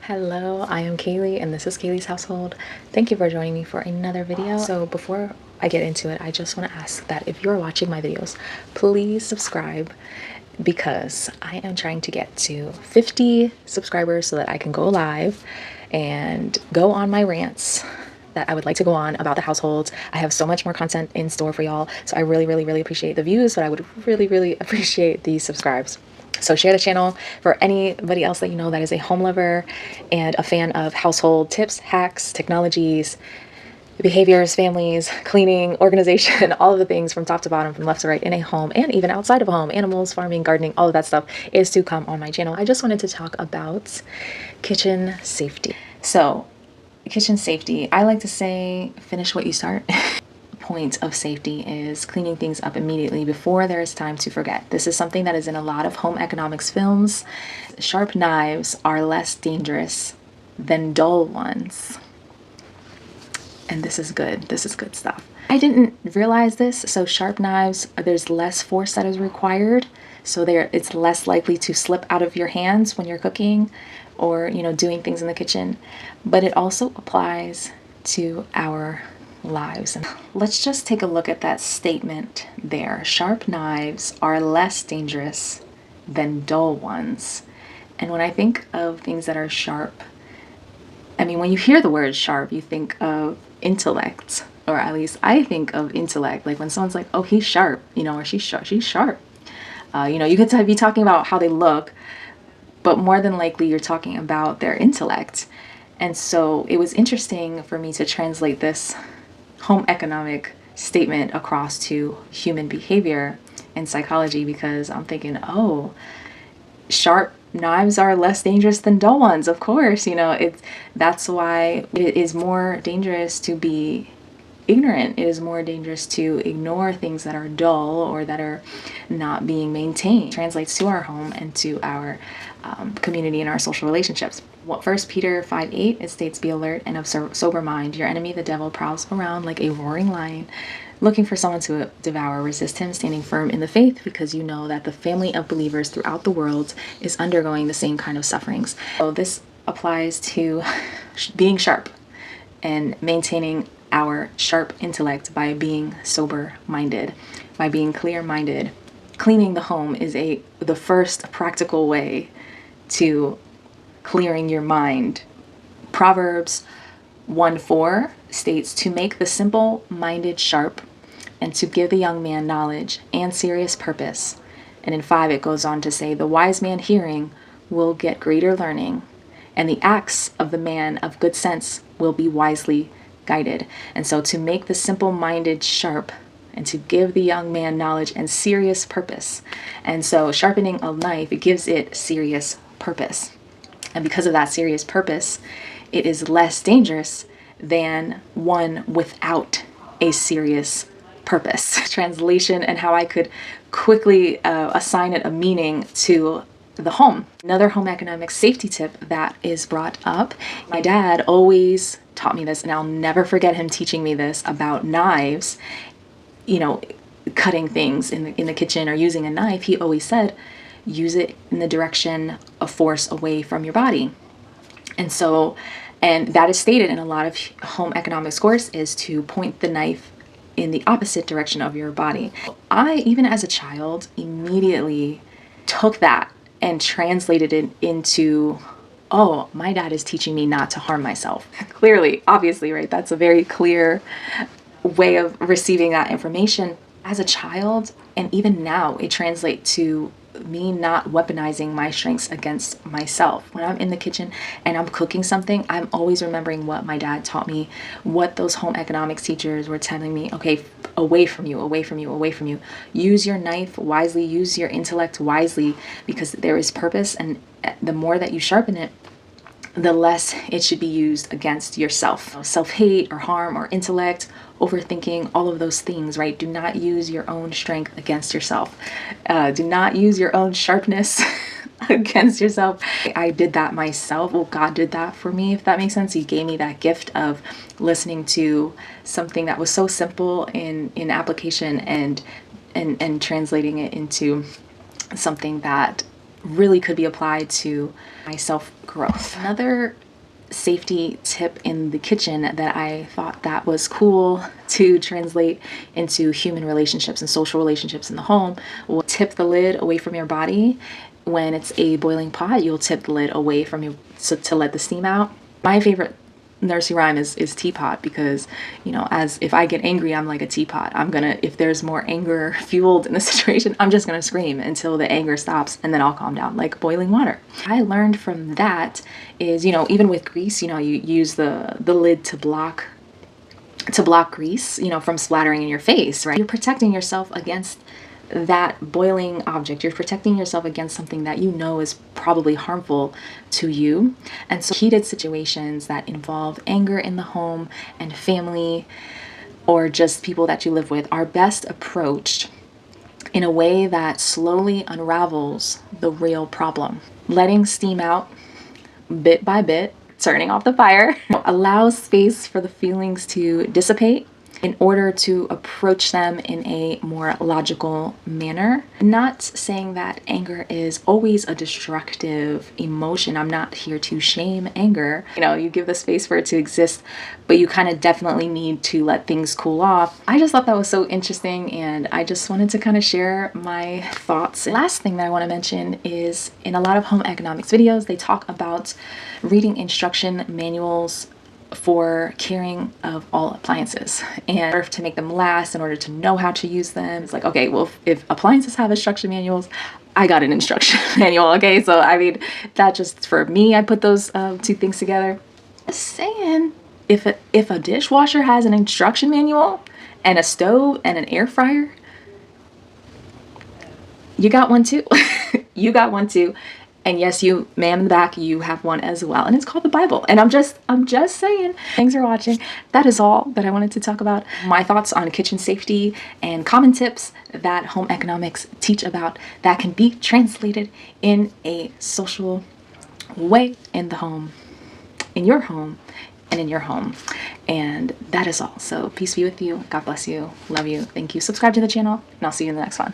Hello, I am Kaylee and this is Kaylee's Household. Thank you for joining me for another video. So before I get into it, I just want to ask that if you're watching my videos, please subscribe because I am trying to get to 50 subscribers so that I can go live and go on my rants that I would like to go on about the household. I have so much more content in store for y'all. So I really appreciate the views, but I would really appreciate the subscribes. So share the channel for anybody else that you know that is a home lover and a fan of household tips, hacks, technologies, behaviors, families, cleaning, organization, all of the things from top to bottom, from left to right in a home and even outside of a home, animals, farming, gardening, all of that stuff is to come on my channel. I just wanted to talk about kitchen safety. So kitchen safety, I like to say, finish what you start. Point of safety is cleaning things up immediately before there is time to forget. This is something that is in a lot of home economics films. Sharp knives are less dangerous than dull ones. And this is good. This is good stuff. I didn't realize this. So sharp knives, there's less force that is required. So it's less likely to slip out of your hands when you're cooking or, doing things in the kitchen. But it also applies to our lives. And let's just take a look at that statement there. Sharp knives are less dangerous than dull ones. And when I think of things that are sharp, I mean, when you hear the word sharp, you think of intellect, or at least I think of intellect. Like when someone's like, oh, he's sharp, or she's sharp. You could be talking about how they look, but more than likely you're talking about their intellect. And so it was interesting for me to translate this home economic statement across to human behavior and psychology, because I'm thinking, oh, sharp knives are less dangerous than dull ones. Of course, that's why it is more dangerous to be ignorant. It is more dangerous to ignore things that are dull or that are not being maintained. It translates to our home and to our community and our social relationships. 1 Peter 5:8, it states, be alert and of sober mind. Your enemy, the devil, prowls around like a roaring lion, looking for someone to devour. Resist him, standing firm in the faith, because you know that the family of believers throughout the world is undergoing the same kind of sufferings. So this applies to being sharp and maintaining our sharp intellect by being sober-minded, by being clear-minded. Cleaning the home is the first practical way to clearing your mind. Proverbs 1:4 states, to make the simple-minded sharp and to give the young man knowledge and serious purpose. And in 5 it goes on to say, the wise man hearing will get greater learning, and the acts of the man of good sense will be wisely guided. And so to make the simple-minded sharp and to give the young man knowledge and serious purpose. And so sharpening a knife, it gives it serious purpose. And because of that serious purpose, it is less dangerous than one without a serious purpose. Translation and how I could quickly assign it a meaning to the home. Another home economics safety tip that is brought up. My dad always taught me this, and I'll never forget him teaching me this about knives. Cutting things in the kitchen or using a knife. He always said, use it in the direction of force away from your body. And that is stated in a lot of home economics course, is to point the knife in the opposite direction of your body. I, even as a child, immediately took that and translated it into, oh, my dad is teaching me not to harm myself. Clearly, obviously, right? That's a very clear way of receiving that information. As a child, and even now, it translates to me not weaponizing my strengths against myself. When I'm in the kitchen and I'm cooking something, I'm always remembering what my dad taught me, what those home economics teachers were telling me. Okay, away from you, away from you, away from you. Use your knife wisely, use your intellect wisely, because there is purpose, and the more that you sharpen it, the less it should be used against yourself. Self-hate or harm or intellect, overthinking, all of those things, right? Do not use your own strength against yourself. Do not use your own sharpness against yourself. I did that myself. Well, God did that for me, if that makes sense. He gave me that gift of listening to something that was so simple in application and translating it into something that really could be applied to my self-growth. Another safety tip in the kitchen that I thought that was cool to translate into human relationships and social relationships in the home will tip the lid away from your body. When it's a boiling pot, you'll tip the lid away from you to let the steam out. My favorite nursery rhyme is teapot, because, you know, as if I get angry, I'm like a teapot. If there's more anger fueled in the situation, I'm just gonna scream until the anger stops, and then I'll calm down like boiling water. I learned from that is, you know, even with grease, you know, you use the lid to block grease, you know, from splattering in your face, right? You're protecting yourself against that boiling object. You're protecting yourself against something that you know is probably harmful to you. And so heated situations that involve anger in the home and family, or just people that you live with, are best approached in a way that slowly unravels the real problem. Letting steam out bit by bit, turning off the fire, allows space for the feelings to dissipate in order to approach them in a more logical manner. Not saying that anger is always a destructive emotion. I'm not here to shame anger. You know, you give the space for it to exist, but you kind of definitely need to let things cool off. I just thought that was so interesting, and I just wanted to kind of share my thoughts. Last thing that I want to mention is, in a lot of home economics videos, they talk about reading instruction manuals for caring of all appliances, and in order to make them last, in order to know how to use them. It's like, okay, well, if appliances have instruction manuals, I got an instruction manual. Okay, so I mean, that just, for me, I put those two things together. Just saying, if a dishwasher has an instruction manual and a stove and an air fryer, you got one too. You got one too. And yes, you, ma'am in the back, you have one as well. And it's called the Bible. And I'm just saying. Thanks for watching. That is all that I wanted to talk about. My thoughts on kitchen safety and common tips that home economics teach about that can be translated in a social way in the home, in your home, and in your home. And that is all. So peace be with you. God bless you. Love you. Thank you. Subscribe to the channel, and I'll see you in the next one.